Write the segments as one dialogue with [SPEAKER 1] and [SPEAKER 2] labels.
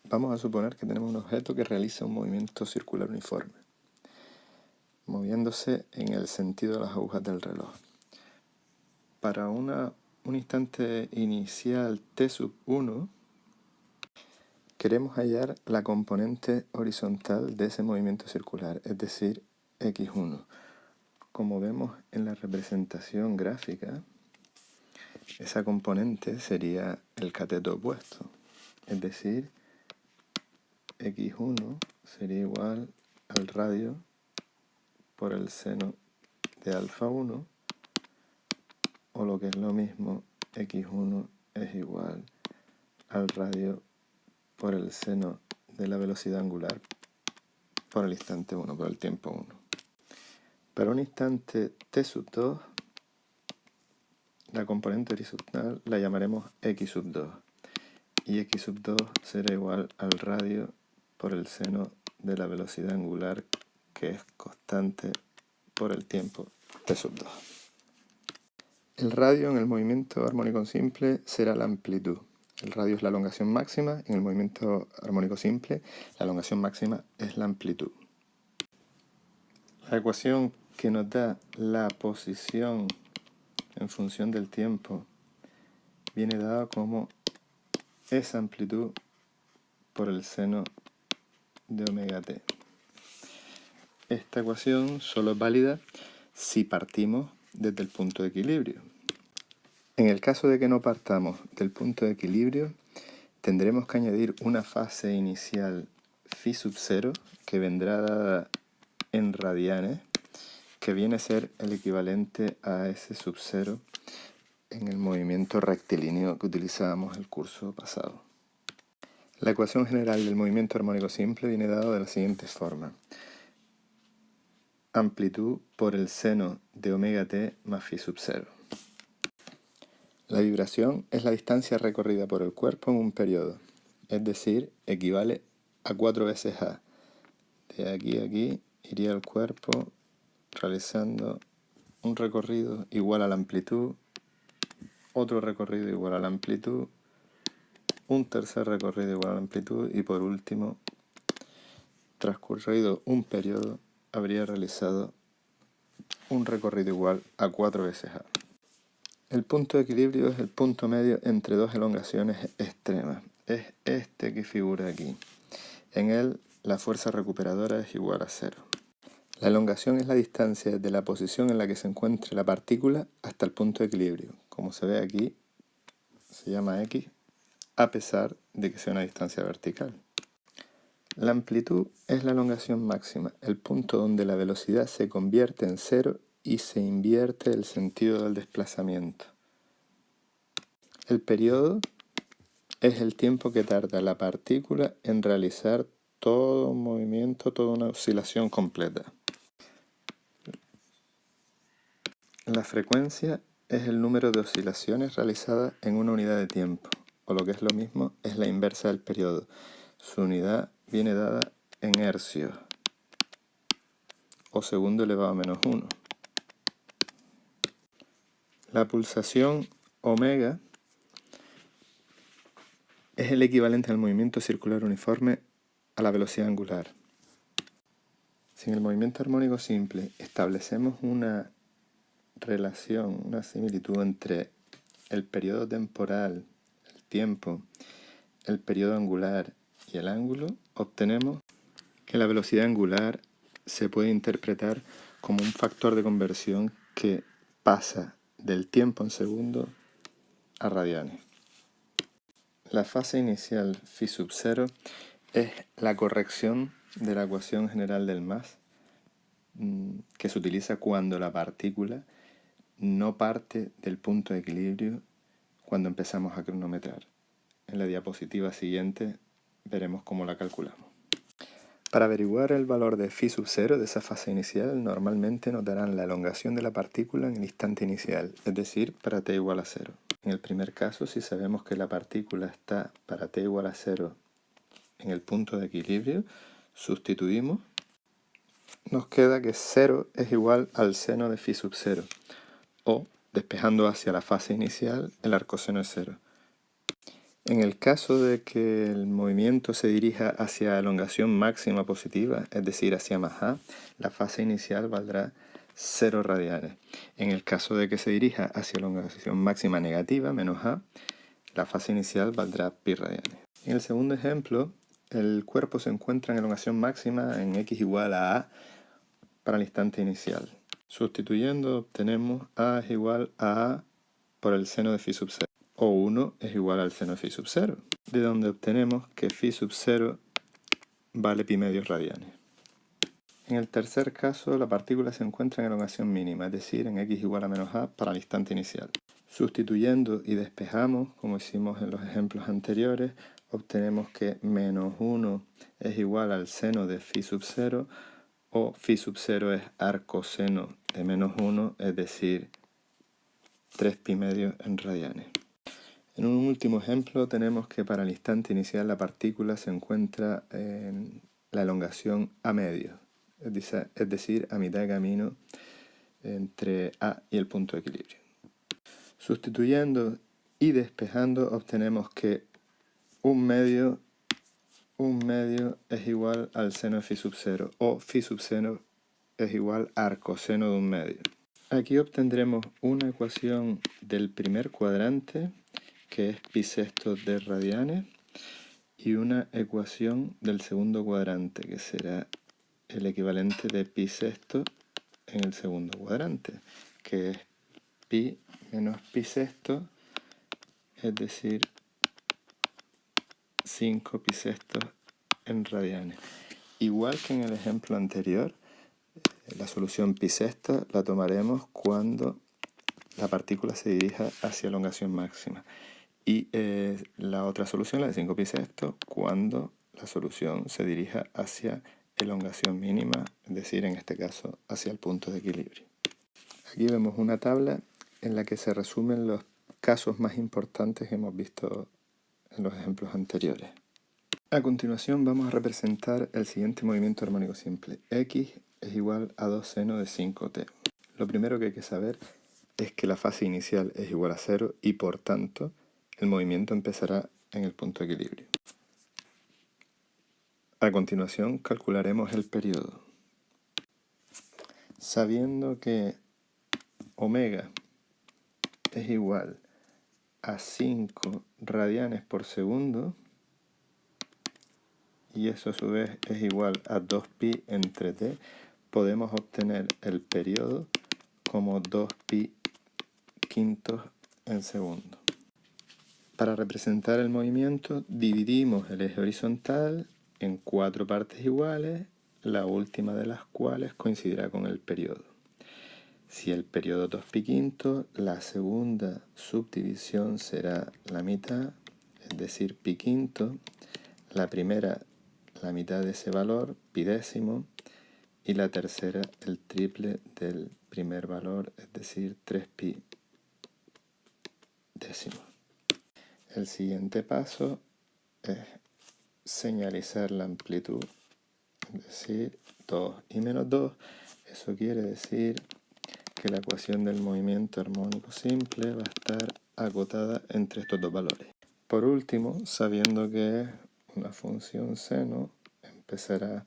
[SPEAKER 1] Vamos a suponer que tenemos un objeto que realiza un movimiento circular uniforme, moviéndose en el sentido de las agujas del reloj. Para un instante inicial t1, queremos hallar la componente horizontal de ese movimiento circular, es decir, x1. Como vemos en la representación gráfica, esa componente sería el cateto opuesto, es decir, x1 sería igual al radio por el seno de alfa 1, o lo que es lo mismo, x1 es igual al radio por el seno de la velocidad angular por el instante 1, por el tiempo 1. Para un instante t2, la componente horizontal la llamaremos x2, y x2 será igual al radio por el seno de la velocidad angular, que es constante por el tiempo t2. El radio en el movimiento armónico simple será la amplitud. El radio es la elongación máxima, en el movimiento armónico simple la elongación máxima es la amplitud. La ecuación que nos da la posición en función del tiempo viene dada como esa amplitud por el seno de omega t. Esta ecuación solo es válida si partimos desde el punto de equilibrio. En el caso de que no partamos del punto de equilibrio, tendremos que añadir una fase inicial φ0 que vendrá dada en radianes, que viene a ser el equivalente a S0 en el movimiento rectilíneo que utilizábamos en el curso pasado. La ecuación general del movimiento armónico simple viene dada de la siguiente forma: amplitud por el seno de omega t más φ0. La vibración es la distancia recorrida por el cuerpo en un periodo, es decir, equivale a 4 veces a. De aquí a aquí iría el cuerpo realizando un recorrido igual a la amplitud, otro recorrido igual a la amplitud, un tercer recorrido igual a la amplitud y por último, transcurrido un periodo, habría realizado un recorrido igual a 4 veces a. El punto de equilibrio es el punto medio entre dos elongaciones extremas. Es este que figura aquí. En él, la fuerza recuperadora es igual a 0. La elongación es la distancia desde la posición en la que se encuentre la partícula hasta el punto de equilibrio. Como se ve aquí, se llama x, a pesar de que sea una distancia vertical. La amplitud es la elongación máxima, el punto donde la velocidad se convierte en 0 y se invierte el sentido del desplazamiento. El periodo es el tiempo que tarda la partícula en realizar todo un movimiento, toda una oscilación completa. La frecuencia es el número de oscilaciones realizadas en una unidad de tiempo, o lo que es lo mismo, es la inversa del periodo. Su unidad viene dada en hercios, o segundo elevado a menos 1. La pulsación omega es el equivalente al movimiento circular uniforme a la velocidad angular. Si en el movimiento armónico simple establecemos una relación, una similitud entre el periodo temporal, el tiempo, el periodo angular y el ángulo, obtenemos que la velocidad angular se puede interpretar como un factor de conversión que pasa del tiempo en segundo a radianes. La fase inicial φ0 es la corrección de la ecuación general del más, que se utiliza cuando la partícula no parte del punto de equilibrio cuando empezamos a cronometrar. En la diapositiva siguiente veremos cómo la calculamos. Para averiguar el valor de φ0 de esa fase inicial, normalmente nos darán la elongación de la partícula en el instante inicial, es decir, para t igual a 0. En el primer caso, si sabemos que la partícula está para t igual a 0 en el punto de equilibrio, sustituimos. Nos queda que 0 es igual al seno de φ0, o, despejando hacia la fase inicial, el arcoseno es 0. En el caso de que el movimiento se dirija hacia elongación máxima positiva, es decir, hacia más a, la fase inicial valdrá 0 radianes. En el caso de que se dirija hacia elongación máxima negativa, menos a, la fase inicial valdrá pi radianes. En el segundo ejemplo, el cuerpo se encuentra en elongación máxima en x igual a para el instante inicial. Sustituyendo obtenemos a es igual a por el seno de phi sub 0, o 1 es igual al seno de phi sub 0, de donde obtenemos que phi sub 0 vale pi medios radianes. En el tercer caso, la partícula se encuentra en elongación mínima, es decir, en x igual a menos a para el instante inicial. Sustituyendo y despejamos, como hicimos en los ejemplos anteriores, obtenemos que menos 1 es igual al seno de phi sub 0, o phi sub 0 es arcoseno de menos 1, es decir, 3 pi medios en radianes. En un último ejemplo tenemos que para el instante inicial la partícula se encuentra en la elongación a medio, es decir, a mitad de camino entre A y el punto de equilibrio. Sustituyendo y despejando obtenemos que un medio es igual al seno de phi sub 0, o phi sub 0 es igual a arcoseno de un medio. Aquí obtendremos una ecuación del primer cuadrante, que es pi sextos de radianes, y una ecuación del segundo cuadrante, que será el equivalente de pi sexto en el segundo cuadrante, que es pi menos pi sexto, es decir, 5 pi sextos en radianes. Igual que en el ejemplo anterior, la solución pi sexta la tomaremos cuando la partícula se dirija hacia elongación máxima. Y la otra solución, la de 5 pi sexto, cuando la solución se dirija hacia elongación mínima, es decir, en este caso, hacia el punto de equilibrio. Aquí vemos una tabla en la que se resumen los casos más importantes que hemos visto en los ejemplos anteriores. A continuación vamos a representar el siguiente movimiento armónico simple. X es igual a 2 seno de 5t. Lo primero que hay que saber es que la fase inicial es igual a 0 y por tanto el movimiento empezará en el punto de equilibrio. A continuación calcularemos el periodo. Sabiendo que omega es igual a 5 radianes por segundo, y eso a su vez es igual a 2pi entre t, podemos obtener el periodo como 2pi quintos en segundo. Para representar el movimiento dividimos el eje horizontal en 4 partes iguales, la última de las cuales coincidirá con el periodo. Si el periodo es 2pi quinto, la segunda subdivisión será la mitad, es decir, pi quinto, la primera la mitad de ese valor, pi décimo, y la tercera el triple del primer valor, es decir, 3pi décimo. El siguiente paso es señalizar la amplitud, es decir, 2 y menos 2. Eso quiere decir que la ecuación del movimiento armónico simple va a estar acotada entre estos dos valores. Por último, sabiendo que es una función seno, empezará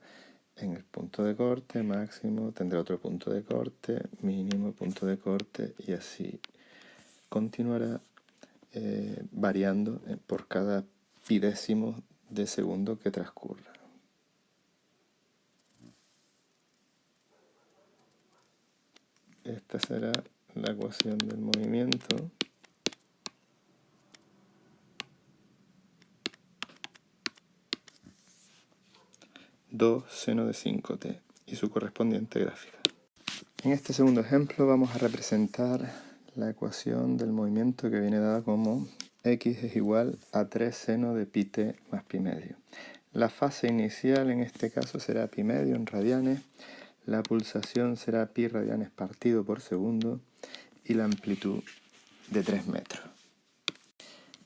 [SPEAKER 1] en el punto de corte máximo, tendrá otro punto de corte, mínimo punto de corte, y así continuará variando por cada pi décimo de segundo que transcurra. Esta será la ecuación del movimiento. Do seno de 5t y su correspondiente gráfica. En este segundo ejemplo vamos a representar la ecuación del movimiento que viene dada como x es igual a 3 seno de pi t más pi medio. La fase inicial en este caso será pi medio en radianes, la pulsación será pi radianes partido por segundo y la amplitud de 3 metros.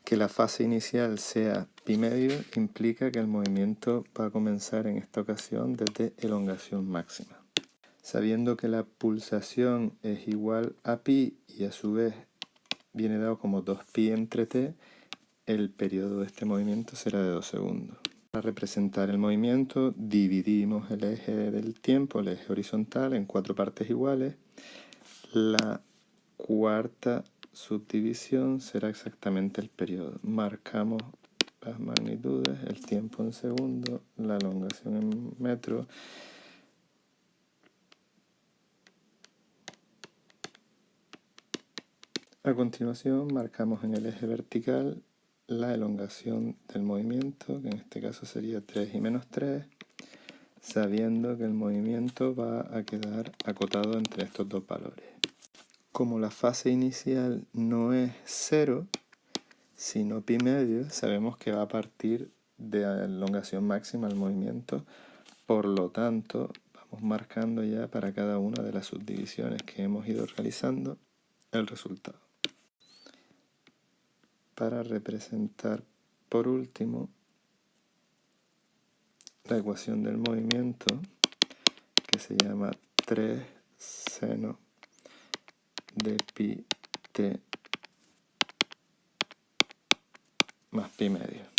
[SPEAKER 1] Que la fase inicial sea pi medio implica que el movimiento va a comenzar en esta ocasión desde elongación máxima. Sabiendo que la pulsación es igual a pi y a su vez viene dado como 2pi entre t, el periodo de este movimiento será de 2 segundos. Para representar el movimiento dividimos el eje del tiempo, el eje horizontal, en 4 partes iguales. La cuarta subdivisión será exactamente el periodo. Marcamos las magnitudes, el tiempo en segundos, la elongación en metros. A continuación marcamos en el eje vertical la elongación del movimiento, que en este caso sería 3 y menos 3, sabiendo que el movimiento va a quedar acotado entre estos dos valores. Como la fase inicial no es 0, sino pi medio, sabemos que va a partir de la elongación máxima del movimiento, por lo tanto vamos marcando ya para cada una de las subdivisiones que hemos ido realizando el resultado. Para representar por último la ecuación del movimiento, que se llama 3 seno de pi t más pi medio.